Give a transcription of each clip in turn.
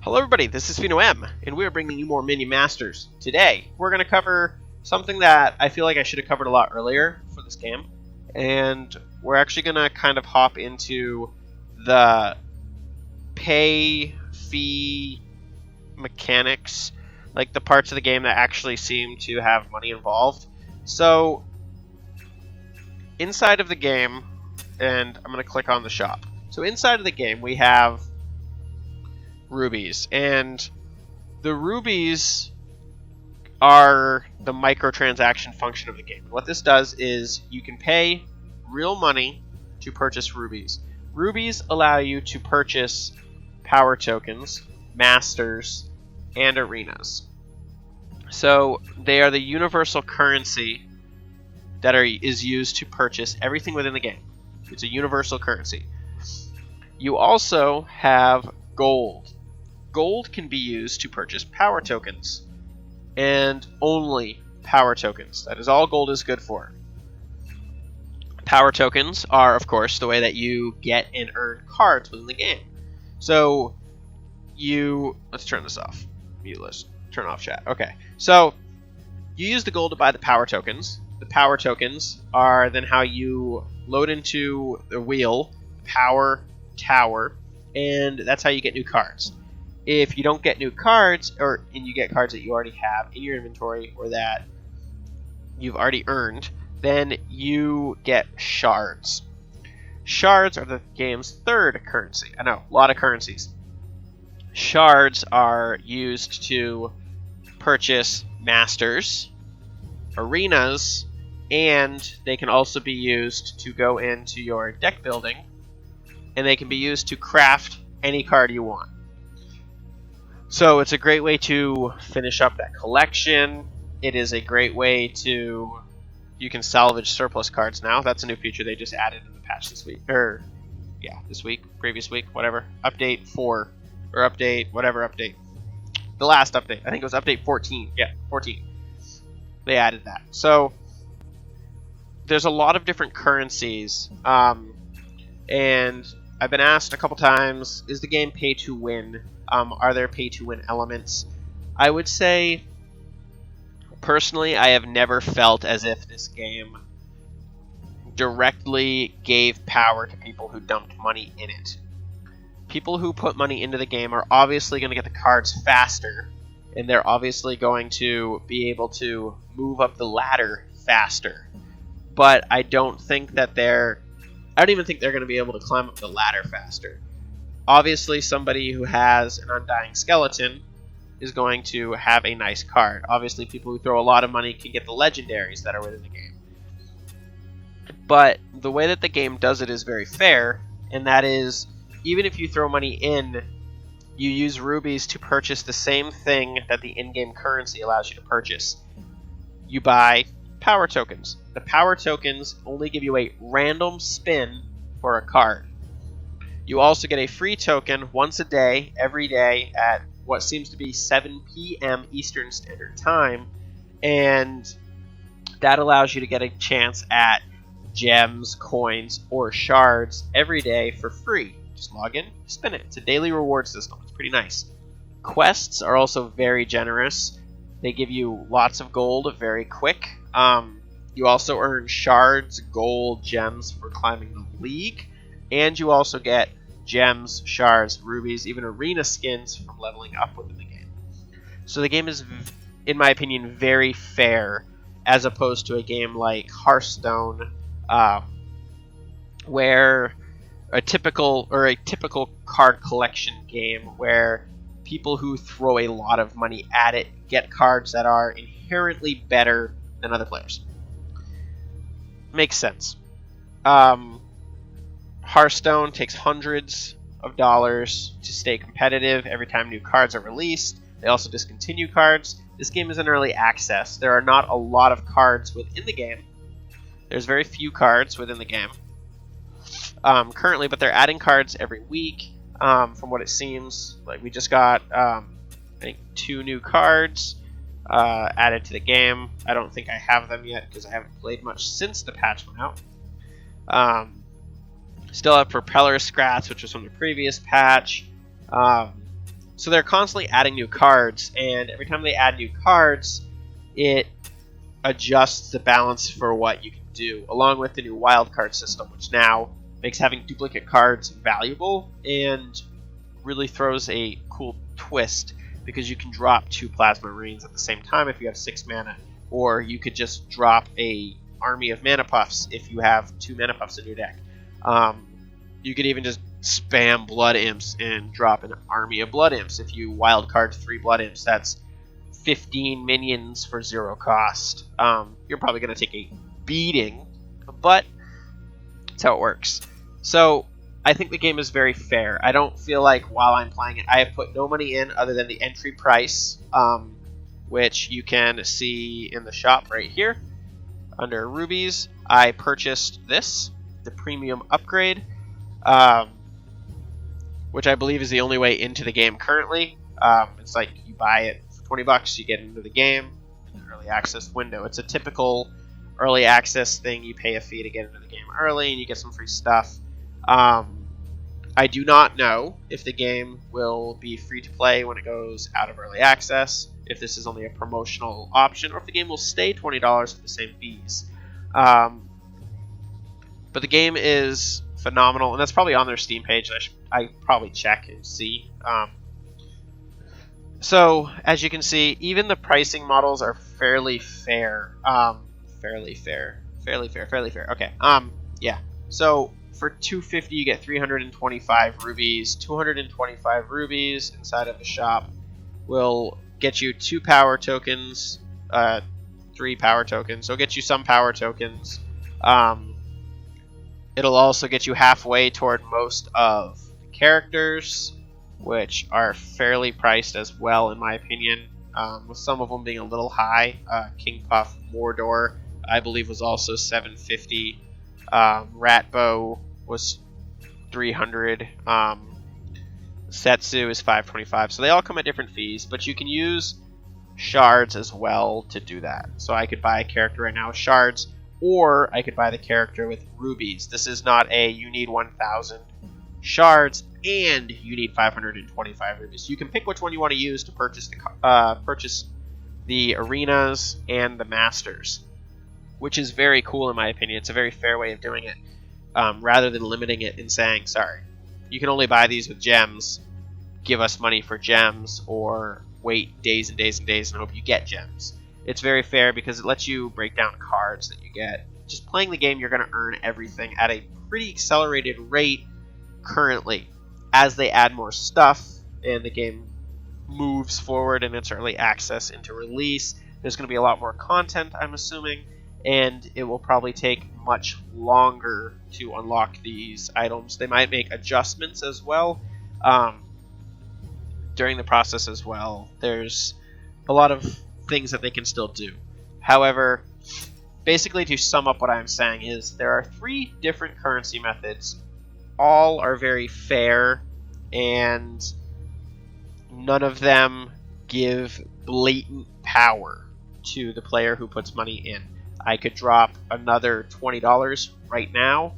Hello everybody, this is Pheno M, and we are bringing you more Minion Masters. Today, we're going to cover something that I feel like I should have covered a lot earlier for this game, and we're actually going to kind of hop into the pay-fee mechanics, like the parts of the game that actually seem to have money involved. So, inside of the game, and I'm going to click on the shop. So inside of the game, we have rubies, and the rubies are the microtransaction function of the game. What this does is you can pay real money to purchase rubies. Rubies allow you to purchase power tokens, masters, and arenas. So they are the universal currency that is used to purchase everything within the game. It's a universal currency. You also have gold. Gold can be used to purchase power tokens, and only power tokens. That is all gold is good for. Power tokens are, of course, the way that you get and earn cards within the game. So, let's turn this off. Mute list. Turn off chat. Okay. So, you use the gold to buy the power tokens. The power tokens are then how you load into the wheel, power tower, and that's how you get new cards. If you don't get new cards, and you get cards that you already have in your inventory or that you've already earned, then you get shards. Shards are the game's third currency. I know, a lot of currencies. Shards are used to purchase masters, arenas, and they can also be used to go into your deck building, and they can be used to craft any card you want. So it's a great way to finish up that collection. It is a great way to... You can salvage surplus cards now. That's a new feature they just added in the patch this week. This week, previous week, whatever. Update 4. Or update, whatever update. The last update. I think it was update 14. Yeah, 14. They added that. So there's a lot of different currencies. And I've been asked a couple times, is the game pay to win? Are there pay-to-win elements? I would say, personally, I have never felt as if this game directly gave power to people who dumped money in it. People who put money into the game are obviously going to get the cards faster, and they're obviously going to be able to move up the ladder faster. But I don't even think they're going to be able to climb up the ladder faster. Obviously, somebody who has an Undying Skeleton is going to have a nice card. Obviously, people who throw a lot of money can get the legendaries that are within the game. But the way that the game does it is very fair, and that is, even if you throw money in, you use rubies to purchase the same thing that the in-game currency allows you to purchase. You buy power tokens. The power tokens only give you a random spin for a card. You also get a free token once a day, every day, at what seems to be 7 p.m. Eastern Standard Time, and that allows you to get a chance at gems, coins, or shards every day for free. Just log in, spin it. It's a daily reward system. It's pretty nice. Quests are also very generous. They give you lots of gold very quick. You also earn shards, gold, gems for climbing the league. And you also get gems, shards, rubies, even arena skins from leveling up within the game. So the game is, in my opinion, very fair, as opposed to a game like Hearthstone, where a typical card collection game where people who throw a lot of money at it get cards that are inherently better than other players. Makes sense. Hearthstone takes hundreds of dollars to stay competitive every time new cards are released. They also discontinue cards. This game is in early access. There are not a lot of cards within the game. There's very few cards within the game currently, but they're adding cards every week. From what it seems, like we just got, I think, 2 new cards added to the game. I don't think I have them yet because I haven't played much since the patch went out. Still have Propeller Scrats, which was from the previous patch. So they're constantly adding new cards, and every time they add new cards, it adjusts the balance for what you can do, along with the new wildcard system, which now makes having duplicate cards valuable and really throws a cool twist, because you can drop 2 Plasma Marines at the same time if you have 6 mana, or you could just drop a army of Mana Puffs if you have 2 Mana Puffs in your deck. You could even just spam Blood Imps and drop an army of Blood Imps. If you wildcard 3 Blood Imps, that's 15 minions for 0 cost. You're probably going to take a beating, but that's how it works. So I think the game is very fair. I don't feel like while I'm playing it, I have put no money in other than the entry price, which you can see in the shop right here under rubies. I purchased this, the premium upgrade, which I believe is the only way into the game currently. It's like you buy it for $20, you get into the game in the early access window. It's a typical early access thing. You pay a fee to get into the game early, and you get some free stuff. I do not know if the game will be free to play when it goes out of early access, if this is only a promotional option, or if the game will stay $20 with the same fees. But the game is phenomenal, and that's probably on their Steam page. I probably check and see. So as you can see, even the pricing models are fairly fair. Fairly fair. Okay. Yeah. So for $250, you get 325 rubies. 225 rubies inside of the shop will get you 2 power tokens, 3 power tokens. So it'll get you some power tokens. It'll also get you halfway toward most of the characters, which are fairly priced as well, in my opinion, with some of them being a little high. King Puff Mordor, I believe, was also $750. Ratbow was $300. Setsu is $525. So they all come at different fees, but you can use shards as well to do that. So I could buy a character right now with shards, or I could buy the character with rubies. This is not a you need 1,000 shards and you need 525 rubies. You can pick which one you want to use to purchase the arenas and the masters, which is very cool in my opinion. It's a very fair way of doing it, rather than limiting it and saying, sorry, you can only buy these with gems, give us money for gems, or wait days and days and days and hope you get gems. It's very fair because it lets you break down cards that you get. Just playing the game, you're going to earn everything at a pretty accelerated rate currently. As they add more stuff and the game moves forward in its early access into release, there's going to be a lot more content, I'm assuming, and it will probably take much longer to unlock these items. They might make adjustments as well during the process as well. There's a lot of things that they can still do. However, basically to sum up what I'm saying is there are 3 different currency methods. All are very fair, and none of them give blatant power to the player who puts money in. I could drop another $20 right now.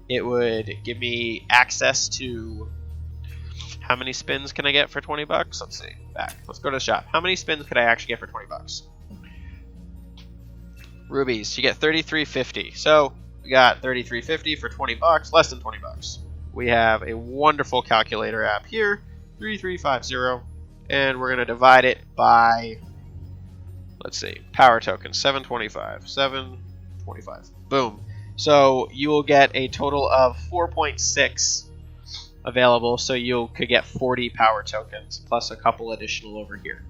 It would give me access to... How many spins can I get for 20 bucks? Let's see. Back. Let's go to the shop. How many spins could I actually get for 20 bucks? Rubies. You get 33.50. So we got 33.50 for 20 bucks, less than 20 bucks. We have a wonderful calculator app here, 3350, and we're going to divide it by, let's see, power tokens, 725. 725. Boom. So you will get a total of 4.6 available, so you could get 40 power tokens plus a couple additional over here.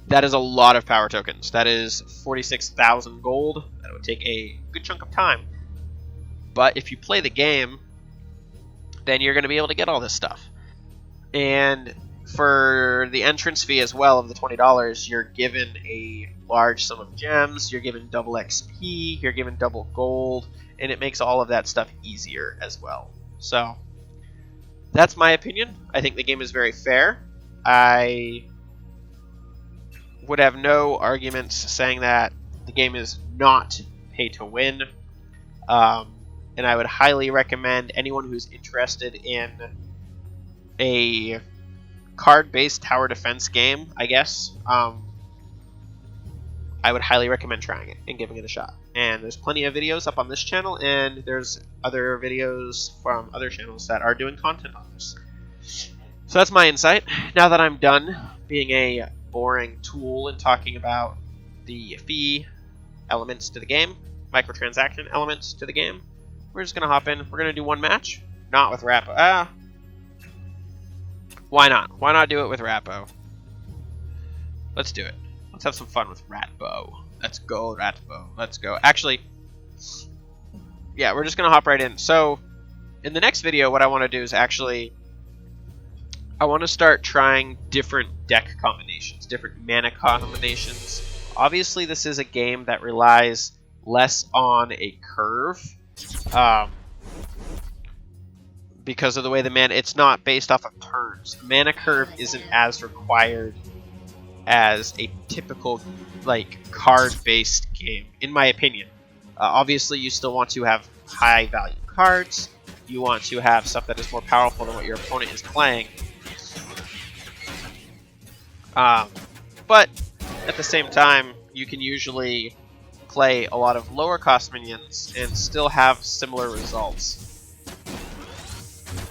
That is a lot of power tokens. That is 46,000 gold. That would take a good chunk of time. But if you play the game, then you're going to be able to get all this stuff. And for the entrance fee as well of the $20, you're given a large sum of gems, you're given double XP, you're given double gold, and it makes all of that stuff easier as well. So that's my opinion. I think the game is very fair. I would have no arguments saying that the game is not pay to win. And I would highly recommend anyone who's interested in a card-based tower defense game, I guess, I would highly recommend trying it and giving it a shot. And there's plenty of videos up on this channel, and there's other videos from other channels that are doing content on this. So that's my insight. Now that I'm done being a boring tool and talking about the fee elements to the game, microtransaction elements to the game, we're just going to hop in. We're going to do one match. Not with Rappo. Why not? Why not do it with Rappo? Let's do it. Let's have some fun with Ratbo. Let's go, Ratbo. Let's go. Actually, yeah, we're just going to hop right in. So, in the next video, what I want to do is actually, I want to start trying different deck combinations, different mana combinations. Obviously, this is a game that relies less on a curve. Because of the way the mana, it's not based off of turns. Mana curve isn't as required as a typical like card-based game, in my opinion. Obviously, you still want to have high-value cards. You want to have stuff that is more powerful than what your opponent is playing. But at the same time, you can usually play a lot of lower-cost minions and still have similar results.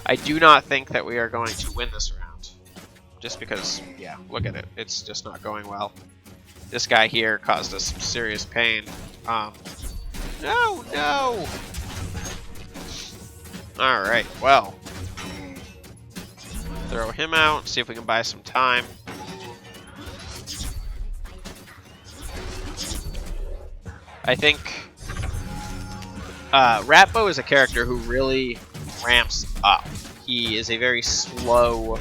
I do not think that we are going to win this round. Just because, yeah, look at it. It's just not going well. This guy here caused us some serious pain. No! Alright, well. Throw him out, see if we can buy some time. I think Ratbo is a character who really ramps up. He is a very slow.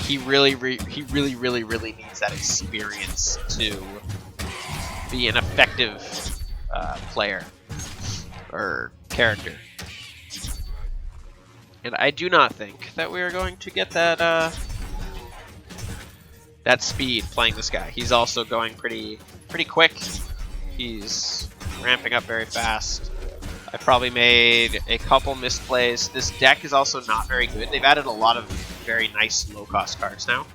He really needs that experience to be an effective player or character. And I do not think that we are going to get that that speed playing this guy. He's also going pretty quick. He's ramping up very fast. I probably made a couple misplays. This deck is also not very good. They've added a lot of very nice low-cost cards now.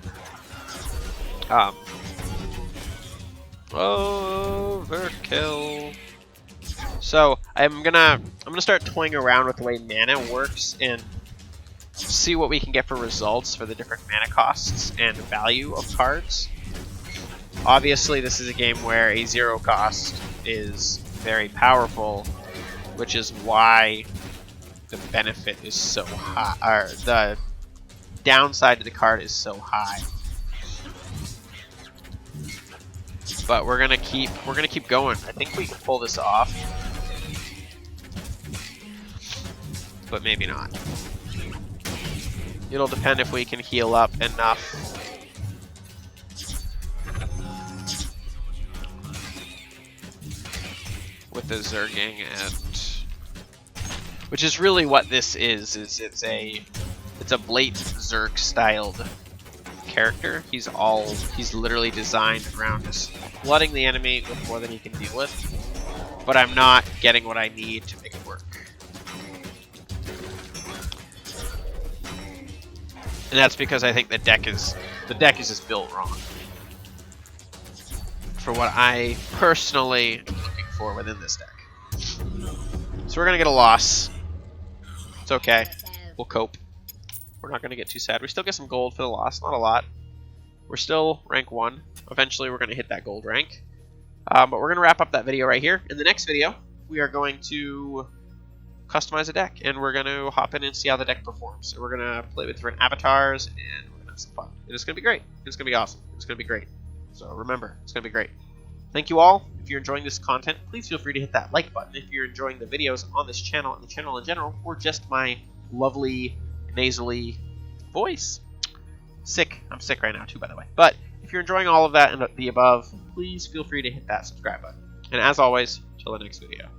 Overkill. So I'm gonna start toying around with the way mana works and see what we can get for results for the different mana costs and value of cards. Obviously, this is a game where a 0 cost is very powerful, which is why the benefit is so high, or the downside to the card is so high. But we're gonna keep going. I think we can pull this off, but maybe not. It'll depend if we can heal up enough. With the Zerging, and which is really what this is it's a Blade Zerg styled character. He's literally designed around just flooding the enemy with more than he can deal with. But I'm not getting what I need to make it work. And that's because I think the deck is just built wrong. For what I personally am looking for within this deck. So we're gonna get a loss. It's okay. We'll cope. We're not gonna get too sad. We still get some gold for the loss, not a lot. We're still rank 1. Eventually we're gonna hit that gold rank. But we're gonna wrap up that video right here. In the next video, we are going to customize a deck, and we're gonna hop in and see how the deck performs. So we're gonna play with different avatars, and we're gonna have some fun. And it's gonna be great. It's gonna be awesome. It's gonna be great. So remember, it's gonna be great. Thank you all. If you're enjoying this content, please feel free to hit that like button. If you're enjoying the videos on this channel and the channel in general, or just my lovely nasally voice. I'm sick right now too, by the way. But if you're enjoying all of that and the above, please feel free to hit that subscribe button. And as always, till the next video.